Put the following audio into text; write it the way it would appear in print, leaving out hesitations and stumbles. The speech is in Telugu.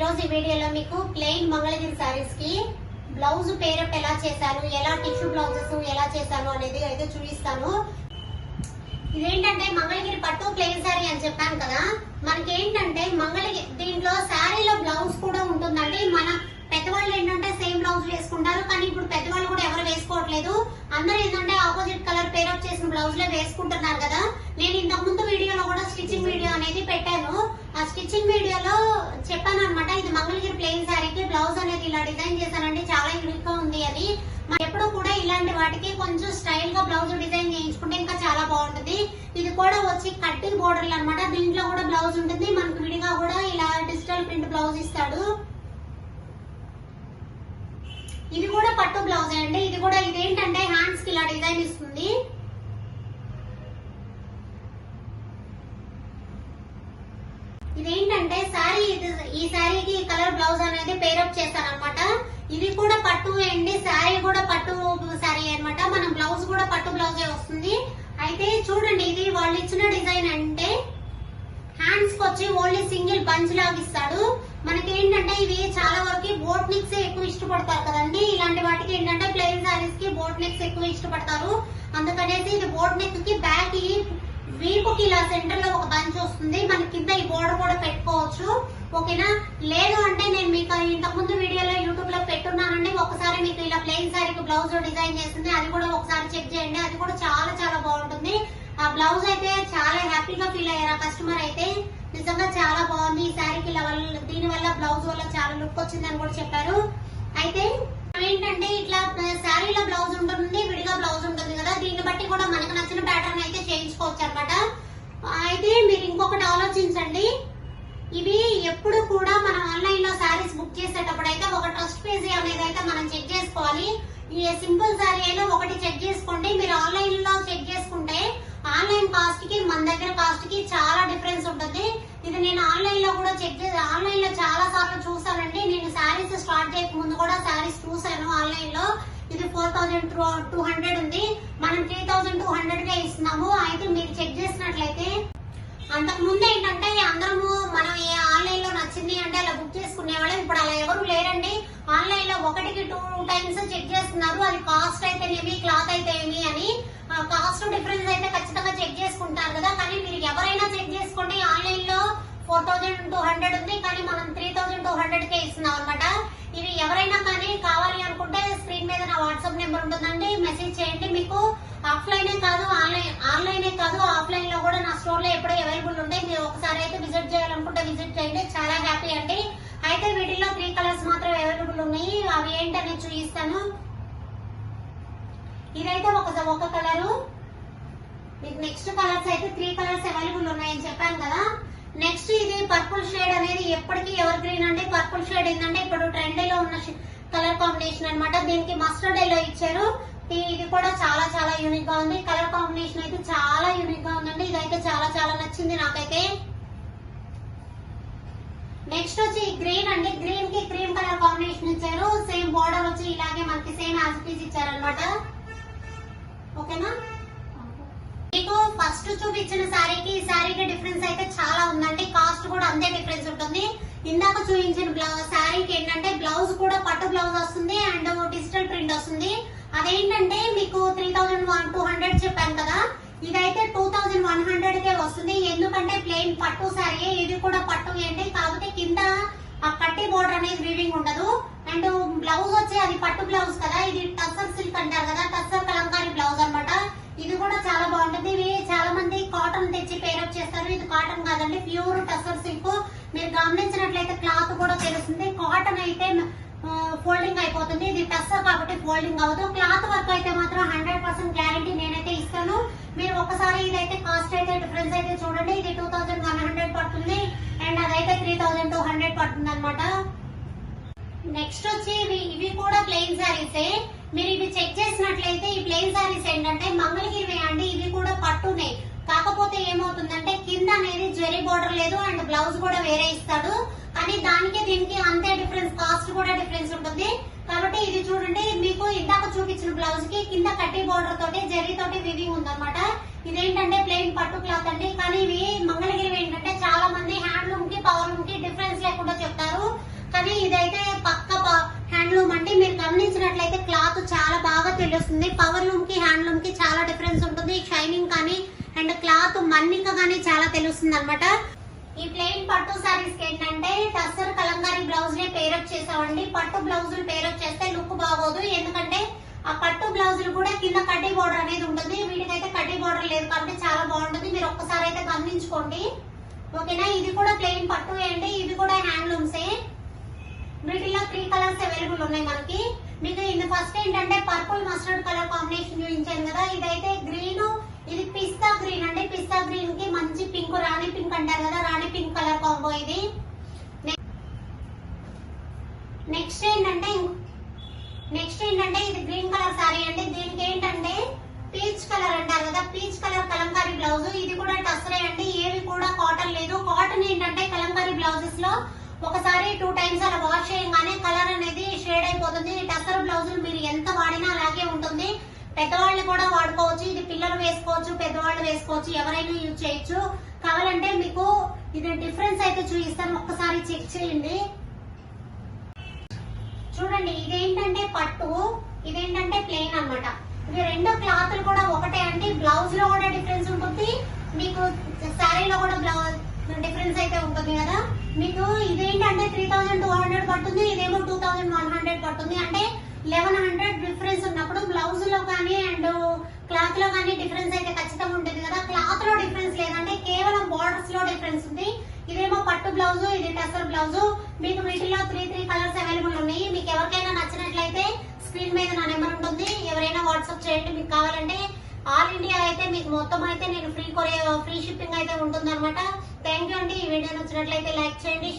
రోజు ఈ వీడియోలో మీకు ప్లెయిన్ మంగళగిరి సారీస్ కి బ్లౌజ్ పేరప్ ఎలా చేశాను, ఎలా టిష్యూ బ్లౌజెస్ ఎలా చేశాను అనేది అయితే చూపిస్తాను. ఇదేంటంటే మంగళగిరి పట్టు ప్లెయిన్ సారీ అని చెప్పాను కదా. మనకి ఏంటంటే మంగళగిరి దీంట్లో సారీలో బ్లౌజ్ కూడా ఉంటుందండి. మన పెద్దవాళ్ళు ఏంటంటే సేమ్ బ్లౌజ్ వేసుకుంటారు, కానీ ఇప్పుడు పెద్దవాళ్ళు కూడా ఎవరు వేసుకోవట్లేదు. అందరూ ఏంటంటే ఆపోజిట్ కలర్ పేరప్ చేసిన బ్లౌజ్ లే వేసుకుంటున్నారు కదా. నేను ఇంతకు ముందు వీడియోలో కూడా స్టిచ్చింగ్ వీడియో అనేది పెట్టాను. ఆ స్టిచ్చింగ్ వీడియోలో చెప్పాను అనమాట, ఇది మంగళగిరి ప్లెయిన్ సారీకి బ్లౌజ్ అనేది ఇలా డిజైన్ చేశానండి, చాలా యూనిక్ గా ఉంది అని. ఎప్పుడు కూడా ఇలాంటి వాటికి కొంచెం స్టైల్ గా బ్లౌజ్ డిజైన్ చేయించుకుంటే ఇంకా చాలా బాగుంటుంది. ఇది కూడా వచ్చి కట్టింగ్ బోర్డర్లు అనమాట. దీంట్లో కూడా బ్లౌజ్ ఉంటుంది, మనకు విడిగా కూడా ఇలా డిజిటల్ ప్రింట్ బ్లౌజ్ ఇస్తాడు. ఇది కూడా పట్టు బ్లౌజ్ అండి. ఇది కూడా ఇదేంటంటే హ్యాండ్స్ కి ఇలా డిజైన్ ఇస్తుంది. ఇదేంటంటే సారీ, ఈ సారీకి కలర్ బ్లౌజ్ అనేది పేరప్ చేస్తాను అనమాట. ఇది కూడా పట్టు అండి, సారీ కూడా పట్టు సారీ అనమాట. మనం బ్లౌజ్ కూడా పట్టు బ్లౌజే వస్తుంది. అయితే చూడండి, ఇది వాళ్ళు ఇచ్చిన డిజైన్ అంటే హ్యాండ్స్ కి వచ్చి ఓన్లీ సింగిల్ బంచ్ లాగా ఇస్తాడు. మనకి ఏంటంటే ఇవి చాలా వరకు బోట్ నెక్స్ ఎక్కువ ఇష్టపడతారు కదండి. ఇలాంటి వాటికి ఏంటంటే ప్లెయిన్ సారీస్ కి బోట్ నెక్స్ ఎక్కువ ఇష్టపడతారు. అందుకనేసి ఇది బోట్ నెక్ కి బ్యాక్ వీపుకి ఇలా సెంటర్ లో ఒక బంచ్ వస్తుంది. మన కింద ఈ బోర్డర్ కూడా పెట్టుకోవచ్చు, ఓకేనా. లేదు అంటే నేను మీకు ఇంతకు ముందు వీడియోలో యూట్యూబ్ లో పెట్టున్నానండి. ఒకసారి మీకు ఇలా ప్లెయిన్ సారీకి బ్లౌజ్ డిజైన్ చేస్తుంది, అది కూడా ఒకసారి చెక్ చేయండి. అది కూడా చాలా చాలా బాగుంటుంది. ఆ బ్లౌజ్ అయితే చాలా హ్యాపీగా ఫీల్ అయ్యారు ఆ కస్టమర్ అయితే. నిజంగా చాలా బాగుంది ఈ శారీకి, దీని వల్ల బ్లౌజ్ వల్ల చాలా లుక్ వచ్చిందని కూడా చెప్పారు. అయితే ఏంటంటే ఇట్లా శారీలో బ్లౌజ్ ఉంటుంది, విడిగా బ్లౌజ్ ఉంటుంది కదా. దీన్ని బట్టి కూడా మనకు నచ్చిన ప్యాటర్న్ అయితే చేయించుకోవచ్చు అనమాట. అయితే మీరు ఇంకొకటి ఆలోచించండి, ఇవి ఎప్పుడు కూడా మనం ఆన్లైన్ లో శారీస్ బుక్ చేసేటప్పుడు అయితే ఒక ట్రస్ట్ పేజీ అనేది అయితే మనం చెక్ చేసుకోవాలి. ఈ సింపుల్ శారీ అయినా ఒకటి చెక్ చేసుకోండి. మీరు ఆన్లైన్ లో చెక్ చేసుకుంటే ఆన్లైన్ కాస్ట్ కి మన దగ్గర కాస్ట్ కి చాలా డిఫరెన్స్ ఉంటుంది. ఇది నేను ఆన్లైన్ లో కూడా చెక్ చేసి ఆన్లైన్ లో చాలా సార్లు చూసానండి. నేను శారీస్ స్టార్ట్ చేయక ముందు కూడా శారీస్ చూసాను ఆన్లైన్ లో. ఇది 4200 ఉంది, మనం 3200 కే ఇస్తున్నాము. అయితే మీరు చెక్ చేసినట్లయితే అంతకు ముందు ఏంటంటే అందరము మనం ఏ ఆన్లైన్ లో నచ్చింది అంటే అలా బుక్ చేసుకునేవాళ్ళం. ఇప్పుడు అలా ఎవరు లేరండి. ఆన్లైన్ లో 1-2 టైమ్స్ చెక్ చేస్తున్నారు. అది కాస్ట్ అయితే ఏమి, క్లాత్ అయితే ఏమి అని. కాస్ట్ డిఫరెన్స్ అయితే ఖచ్చితంగా చెక్ చేసుకుంటారు కదా. కానీ మీరు ఎవరైనా చెక్ చేసుకోండి, ఆన్లైన్ లో 4200 ఉంది, కానీ మనం 3200 కే ఇస్తున్నాం అనమాట. ఇవి ఎవరైనా కానీ కావాలి అనుకుంటే స్క్రీన్ మీద నా వాట్సాప్ నెంబర్ ఉంటుందండి, మెసేజ్ చేయండి. మీకు ఆఫ్లైనే కాదు ఆన్లైనే కాదు ఆఫ్లైన్ లో కూడా నా స్టోర్ లో ఎప్పుడూ అవైలబుల్ ఉంటాయి. మీరు ఒకసారి అయితే విజిట్ చేయాలనుకుంటే విజిట్ చేయండి, చాలా హ్యాపీ అండి. అయితే వీటిలో 3 కలర్స్ మాత్రం అవైలబుల్ ఉన్నాయి. అవి ఏంటనేది చూపిస్తాను. ఇదైతే ఒక కలరు. మీకు నెక్స్ట్ కలర్స్ అయితే 3 కలర్స్ అవైలబుల్ ఉన్నాయని చెప్పాను కదా. నెక్స్ట్ ఇది పర్పుల్ షేడ్ అనేది ఎప్పటికీ ఎవర్ గ్రీన్ అండి. పర్పుల్ షేడ్ ఏంటంటే ఇప్పుడు ట్రెండ్ లో ఉన్న కలర్ కాంబినేషన్ అనమాట. దీనికి మస్టర్డ్ ఎల్లో ఇచ్చారు. ఇది కూడా చాలా చాలా యూనిక్ గా ఉంది. కలర్ కాంబినేషన్ అయితే చాలా యూనిక్ గా ఉందండి. ఇదైతే చాలా చాలా నచ్చింది నాకైతే. నెక్స్ట్ వచ్చి గ్రీన్ అండి. గ్రీన్ కి క్రీమ్ కలర్ కాంబినేషన్ ఇచ్చారు. సేమ్ బోర్డర్ వచ్చి ఇలాగే మనకి సేమ్ యాజ్ పీస్ ఇచ్చారనమాట, ఓకేనా. మీకు ఫస్ట్ చూపించిన శారీకి ఈ శారీకి డిఫరెన్స్ అయితే చాలా ఉందండి. కాస్ట్ కూడా అంతే డిఫరెన్స్ ఉంటుంది. ఇందాక చూపించిన శారీకి ఏంటంటే బ్లౌజ్ కూడా పట్టు బ్లౌజ్ వస్తుంది అండ్ డిజిటల్ ప్రింట్ వస్తుంది. అదేంటంటే మీకు 3200 చెప్పాను కదా, ఇదైతే 2100 కే వస్తుంది. ఎందుకంటే ప్లెయిన్ పట్టు శారీ, ఇది కూడా పట్టు ఏంటి, కాకపోతే కింద ఆ కట్టి బోర్డర్ అనేది వీవింగ్ ఉండదు. అండ్ బ్లౌజ్ వచ్చి అది పట్టు బ్లౌజ్ కదా, ఇది టస్సర్ సిల్క్ అంటారు కదా, టస్సర్ కలంకారీ బ్లౌజ్ అనమాట. ఇది కూడా చాలా బాగుంటుంది. ఇవి చాలా మంది కాటన్ తెచ్చి పేరప్ చేస్తారు. ఇది కాటన్ కాదండి, ప్యూర్ టస్సర్ సిల్క్. మీరు గమనించినట్లయితే క్లాత్ కూడా తెలుస్తుంది. కాటన్ అయితే ఫోల్డింగ్ అయిపోతుంది, ఇది టస్సర్ కాబట్టి ఫోల్డింగ్ అవ్వదు. క్లాత్ వర్క్ అయితే మాత్రం 100% గ్యారంటీ నేనైతే ఇస్తాను. మీరు ఒకసారి ఇదైతే కాస్ట్ అయితే డిఫరెన్స్ అయితే చూడండి. ఇది 2100 పడుతుంది అండ్ అదైతే 3200 పడుతుంది అనమాట. నెక్స్ట్ వచ్చి ఇవి కూడా ప్లెయిన్ శారీసే. మీరు ఇవి చెక్ చేసినట్లయితే ఈ ప్లెయిన్ శారీస్ ఏంటంటే మంగళగిరి అండి. ఇవి కూడా పట్టునే, కాకపోతే ఏమవుతుందంటే కింద అనేది జరీ బోర్డర్ లేదు అండ్ బ్లౌజ్ కూడా వేరే ఇస్తాడు. కానీ దానికి దీనికి అంతే డిఫరెన్స్, కాస్ట్ కూడా డిఫరెన్స్ ఉంటుంది. కాబట్టి ఇది చూడండి, మీకు ఇందాక చూపించిన బ్లౌజ్ కి కింద కట్టి బోర్డర్ తోటి జరీ తోటి వివింగ్ ఉందన్నమాట. ఇదేంటంటే ప్లెయిన్ పట్టు క్లాత్ అండి. కానీ ఇవి మంగళగిరి ఏంటంటే చాలా మంది హ్యాండ్లూమ్ కి పవర్ లూమ్ కి డిఫరెన్స్ లేకుండా చెప్తారు. మీకైతే క్లాత్ చాలా బాగా తెలుస్తుంది. పవర్ లూమ్ కి హ్యాండ్లూమ్ కి చాలా డిఫరెన్స్ ఉంటుంది. షైనింగ్ కానీ అండ్ క్లాత్ మన్నిక కానీ చాలా తెలుస్తుంది అనమాట. ఈ ప్లెయిన్ పట్టు సారీస్ కి ఏంటంటే టస్సర్ కలంకారీ బ్లౌజ్ నే పేరప్ చేసామండి. పట్టు బ్లౌజులు పేరప్ చేస్తే లుక్ బాగోదు, ఎందుకంటే ఆ పట్టు బ్లౌజులు కూడా కింద కడ్డీ బోర్డర్ అనేది ఉంటుంది. వీటికైతే కడ్డీ బోర్డర్ లేదు కాబట్టి చాలా బాగుంటుంది. మీరు ఒక్కసారి అయితే గమనించుకోండి, ఓకేనా. ఇది కూడా ప్లెయిన్ పట్టు అండి, ఇది కూడా హ్యాండ్లూమ్సే. వీటిలో 3 కలర్స్ అవైలబుల్ ఉన్నాయి మనకి. మీకు ఇది ఫస్ట్ ఏంటంటే పర్పుల్ మస్టర్డ్ కలర్ కాంబినేషన్ చూపించాను కదా, ఇదైతే గ్రీన్, ఇది పిస్తా గ్రీన్ అండి. పిస్తా గ్రీన్ కి మంచి పింక్, రాణి పింక్ అంటారు కదా, రాణి పింక్ కలర్ కాంబో ఇది. నెక్స్ట్ ఏంటంటే ఇది గ్రీన్ కలర్ సారీ అండి. దీనికి ఏంటంటే పీచ్ కలర్ అంటారు కదా, పీచ్ కలర్ కలంకారీ బ్లౌజ్. ఇది కూడా టస్సరే అండి, ఏవి కూడా కాటన్ లేదు. కాటన్ ఏంటంటే కలంకారీ బ్లౌజెస్ లో ఒకసారి 2 టైమ్స్ అలా వాష్ చేయగానే కలర్ అనేది షేడ్ అయిపోతుంది. టస్సర్ బ్లౌజులు మీరు ఎంత వాడినా అలాగే ఉంటుంది. పెద్దవాళ్ళు కూడా వాడుకోవచ్చు, ఇది పిల్లలు వేసుకోవచ్చు, పెద్దవాళ్ళు వేసుకోవచ్చు, ఎవరైనా యూజ్ చేయొచ్చు. కావాలంటే మీకు ఇది డిఫరెన్స్ అయితే చూపిస్తాను, ఒక్కసారి చెక్ చేయండి. చూడండి, ఇదేంటంటే పట్టు, ఇదేంటంటే ప్లెయిన్ అన్నమాట. ఇవి రెండు క్లాత్లు కూడా ఒకటే అండి. బ్లౌజ్ లో కూడా డిఫరెన్స్ ఉంటుంది, మీకు శారీలో కూడా బ్లౌజ్ డిఫరెన్స్ అయితే ఉంటుంది కదా. మీకు ఇదేంటంటే 3200 పడుతుంది, ఇదేమో 2100 పడుతుంది. అంటే 1100 డిఫరెన్స్ ఉన్నప్పుడు బ్లౌజ్ లో కానీ అండ్ క్లాత్ లో కానీ డిఫరెన్స్ అయితే ఖచ్చితంగా ఉంటుంది కదా. క్లాత్ లో డిఫరెన్స్ లేదంటే కేవలం బార్డర్స్ లో డిఫరెన్స్ ఉంది. ఇదేమో పట్టు బ్లౌజ్, ఇది టస్సర్ బ్లౌజ్. మీకు వీటిలో 3 కలర్స్ అవైలబుల్ ఉన్నాయి. మీకు ఎవరికైనా నచ్చినట్లయితే స్క్రీన్ మీద నా నెంబర్ ఉంటుంది, ఎవరైనా వాట్సాప్ చేయండి. మీకు కావాలంటే ఆల్ ఇండియా అయితే మీకు మొత్తం అయితే నేను ఫ్రీ షిప్పింగ్ అయితే ఉంటుంది అనమాట. థ్యాంక్ యూ అండి. ఈ వీడియో నచ్చినట్లయితే లైక్ చేయండి.